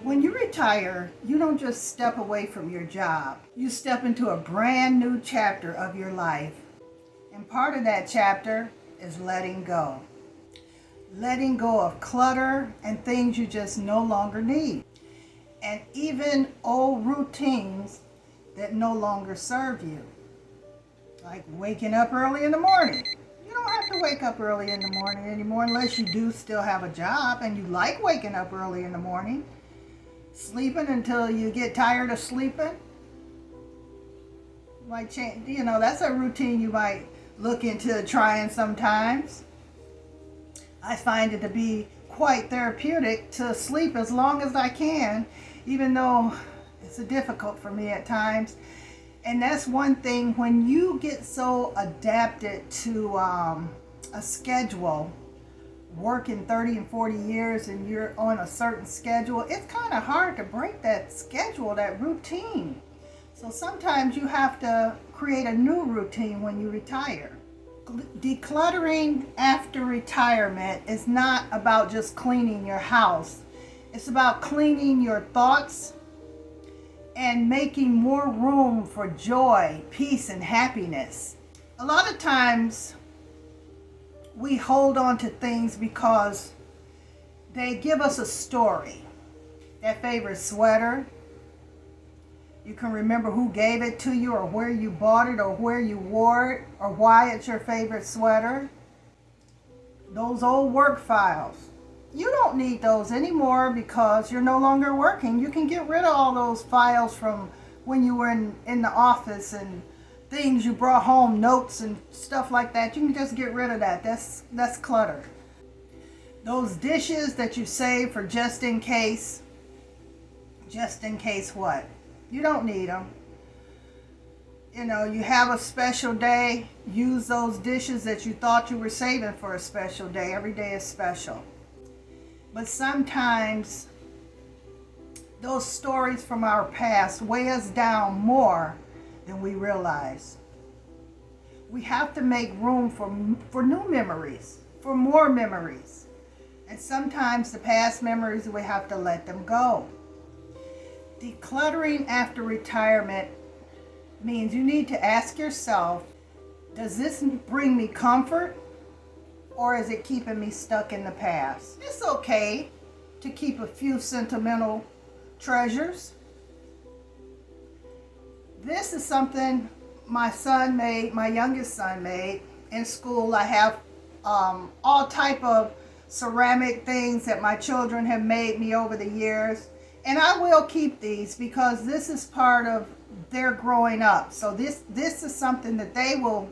When you retire, you don't just step away from your job. You step into a brand new chapter of your life. And part of that chapter is letting go. Letting go of clutter and things you just no longer need. And even old routines that no longer serve you. Like waking up early in the morning. You don't have to wake up early in the morning anymore unless you do still have a job and you like waking up early in the morning. Sleeping until you get tired of sleeping. Might change, that's a routine you might look into trying sometimes. I find it to be quite therapeutic to sleep as long as I can, even though it's difficult for me at times. And that's one thing, when you get so adapted to a schedule, working 30 and 40 years and you're on a certain schedule, it's kind of hard to break that schedule, that routine. So sometimes you have to create a new routine when you retire. Decluttering after retirement is not about just cleaning your house. It's about cleaning your thoughts and making more room for joy, peace, and happiness. A lot of times we hold on to things because they give us a story. That favorite sweater, you can remember who gave it to you or where you bought it or where you wore it or why it's your favorite sweater. Those old work files, you don't need those anymore because you're no longer working. You can get rid of all those files from when you were in the office and things you brought home, notes and stuff like that. You can just get rid of that. That's clutter. Those dishes that you save for just in case what? You don't need them. You have a special day, use those dishes that you thought you were saving for a special day. Every day is special. But sometimes those stories from our past weigh us down more than we realize. We have to make room for new memories, for more memories. And sometimes the past memories, we have to let them go. Decluttering after retirement means you need to ask yourself, does this bring me comfort or is it keeping me stuck in the past? It's okay to keep a few sentimental treasures. This is something my youngest son made in school. I have all type of ceramic things that my children have made me over the years. And I will keep these because this is part of their growing up. So this is something that they will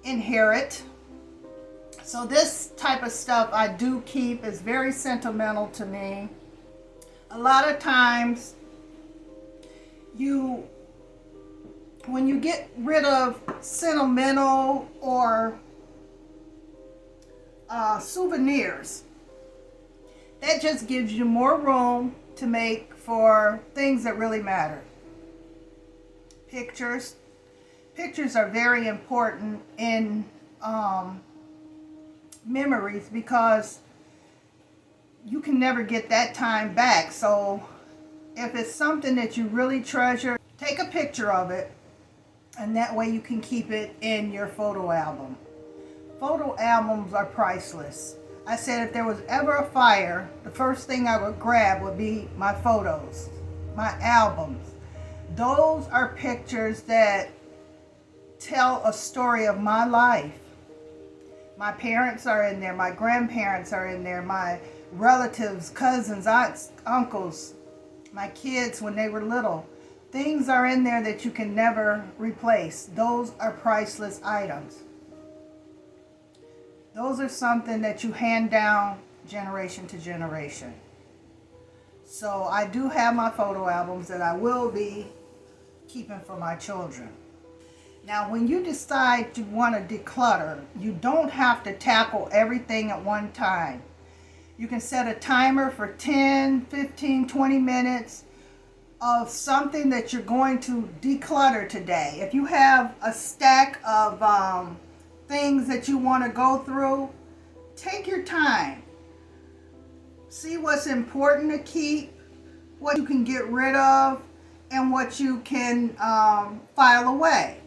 inherit. So this type of stuff I do keep. Is very sentimental to me. A lot of times when you get rid of sentimental or souvenirs, that just gives you more room to make for things that really matter. Pictures are very important in memories because you can never get that time back. So if it's something that you really treasure, take a picture of it, and that way you can keep it in your photo album. Photo albums are priceless. I said if there was ever a fire, the first thing I would grab would be my photos, my albums. Those are pictures that tell a story of my life. My parents are in there, my grandparents are in there, my relatives, cousins, aunts, uncles, my kids when they were little. Things are in there that you can never replace. Those are priceless items. Those are something that you hand down generation to generation. So I do have my photo albums that I will be keeping for my children. Now, when you decide to want to declutter, you don't have to tackle everything at one time. You can set a timer for 10, 15, 20 minutes of something that you're going to declutter today. If you have a stack of things that you want to go through, take your time. See what's important to keep, what you can get rid of, and what you can file away.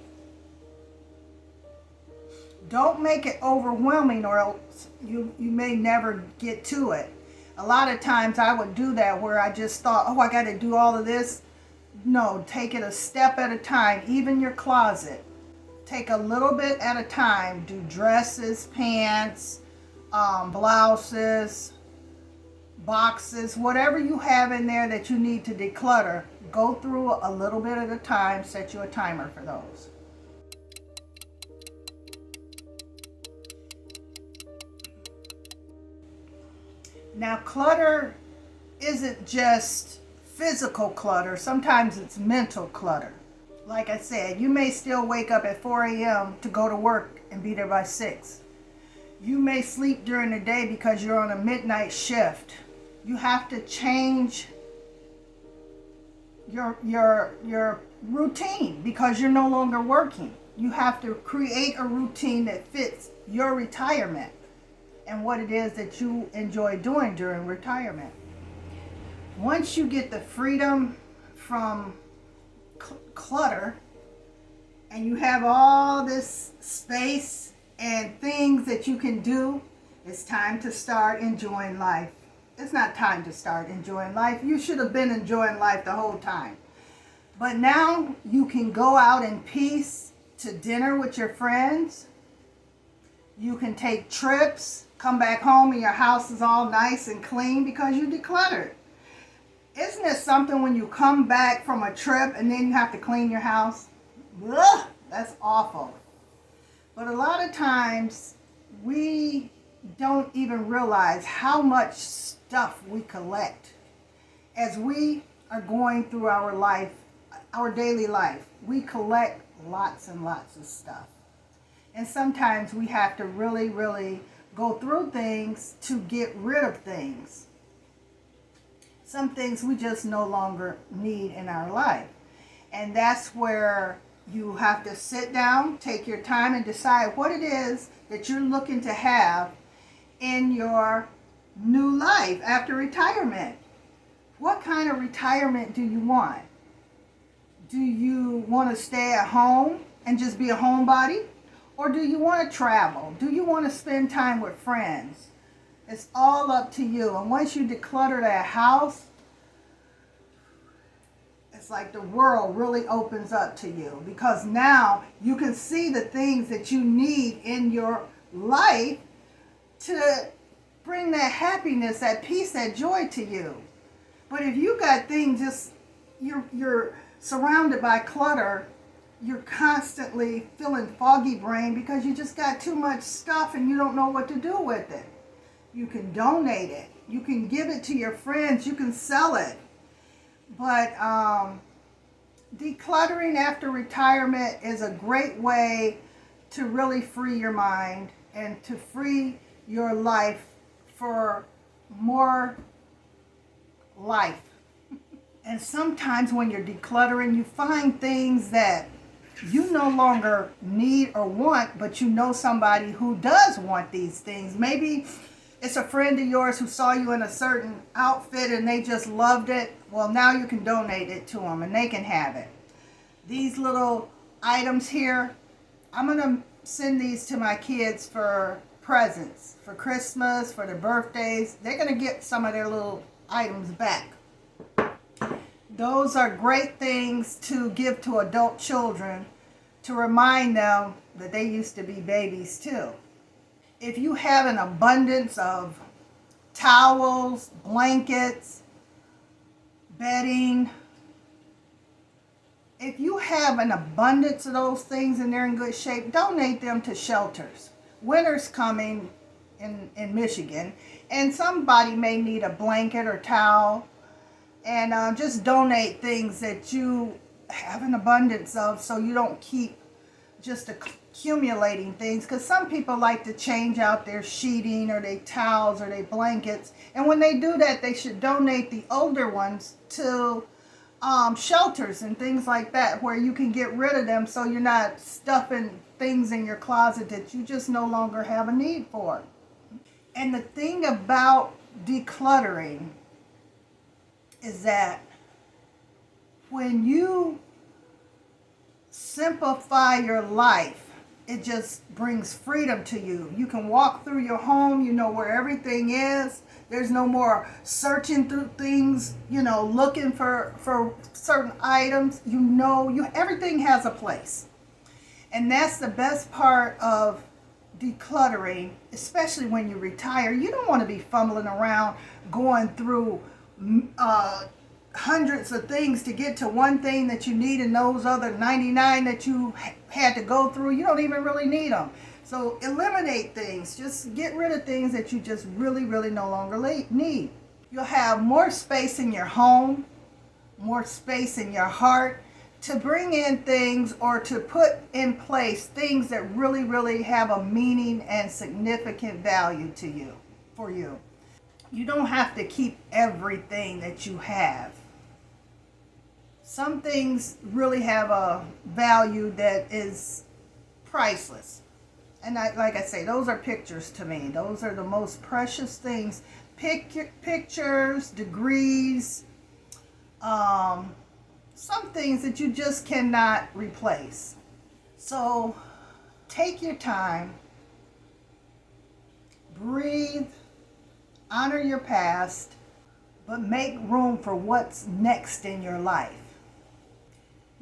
Don't make it overwhelming, or else you may never get to it. A lot of times I would do that where I just thought, oh, I got to do all of this. No, take it a step at a time. Even your closet, take a little bit at a time. Do dresses, pants, blouses, boxes, whatever you have in there that you need to declutter. Go through a little bit at a time. Set you a timer for those. Now, clutter isn't just physical clutter. Sometimes it's mental clutter. Like I said, you may still wake up at 4 a.m. to go to work and be there by 6. You may sleep during the day because you're on a midnight shift. You have to change your routine because you're no longer working. You have to create a routine that fits your retirement and what it is that you enjoy doing during retirement. Once you get the freedom from clutter and you have all this space and things that you can do, it's time to start enjoying life. It's not time to start enjoying life. You should have been enjoying life the whole time. But now you can go out in peace to dinner with your friends. You can take trips, come back home and your house is all nice and clean because you decluttered. Isn't it something when you come back from a trip and then you have to clean your house? Ugh, that's awful. But a lot of times we don't even realize how much stuff we collect as we are going through our life, our daily life. We collect lots and lots of stuff. And sometimes we have to really, really go through things to get rid of things. Some things we just no longer need in our life. And that's where you have to sit down, take your time, and decide what it is that you're looking to have in your new life after retirement. What kind of retirement do you want? Do you want to stay at home and just be a homebody? Or do you want to travel? Do you want to spend time with friends? It's all up to you. And once you declutter that house, it's like the world really opens up to you, because now you can see the things that you need in your life to bring that happiness, that peace, that joy to you. But if you got things just, you're surrounded by clutter, you're constantly feeling foggy brain because you just got too much stuff and you don't know what to do with it. You can donate it. You can give it to your friends. You can sell it. But decluttering after retirement is a great way to really free your mind and to free your life for more life. And sometimes when you're decluttering, you find things that you no longer need or want, but you know somebody who does want these things. Maybe it's a friend of yours who saw you in a certain outfit and they just loved it. Well, now you can donate it to them and they can have it. These little items here, I'm going to send these to my kids for presents, for Christmas, for their birthdays. They're going to get some of their little items back. Those are great things to give to adult children to remind them that they used to be babies too. If you have an abundance of towels, blankets, bedding, if you have an abundance of those things and they're in good shape, donate them to shelters. Winter's coming in Michigan, and somebody may need a blanket or towel. And just donate things that you have an abundance of so you don't keep just accumulating things. Because some people like to change out their sheeting or their towels or their blankets. And when they do that, they should donate the older ones to shelters and things like that, where you can get rid of them so you're not stuffing things in your closet that you just no longer have a need for. And the thing about decluttering is that when you simplify your life, it just brings freedom to you. You can walk through your home, you know where everything is. There's no more searching through things, looking for certain items. Everything has a place. And that's the best part of decluttering, especially when you retire. You don't want to be fumbling around going through hundreds of things to get to one thing that you need, and those other 99 that you had to go through, you don't even really need them. So eliminate things. Just get rid of things that you just really, really no longer need. You'll have more space in your home, more space in your heart to bring in things or to put in place things that really, really have a meaning and significant value to you, for you. You don't have to keep everything that you have. Some things really have a value that is priceless. And like I say, those are pictures to me. Those are the most precious things. Pictures, degrees, some things that you just cannot replace. So take your time, breathe, honor your past, but make room for what's next in your life.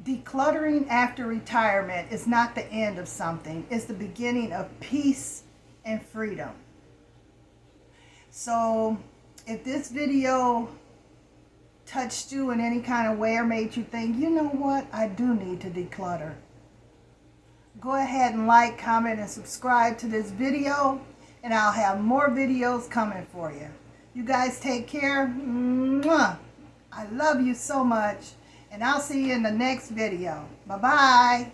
Decluttering after retirement is not the end of something. It's the beginning of peace and freedom. So if this video touched you in any kind of way or made you think, you know what, I do need to declutter, go ahead and like, comment, and subscribe to this video, and I'll have more videos coming for you. You guys take care. Mwah. I love you so much. And I'll see you in the next video. Bye-bye.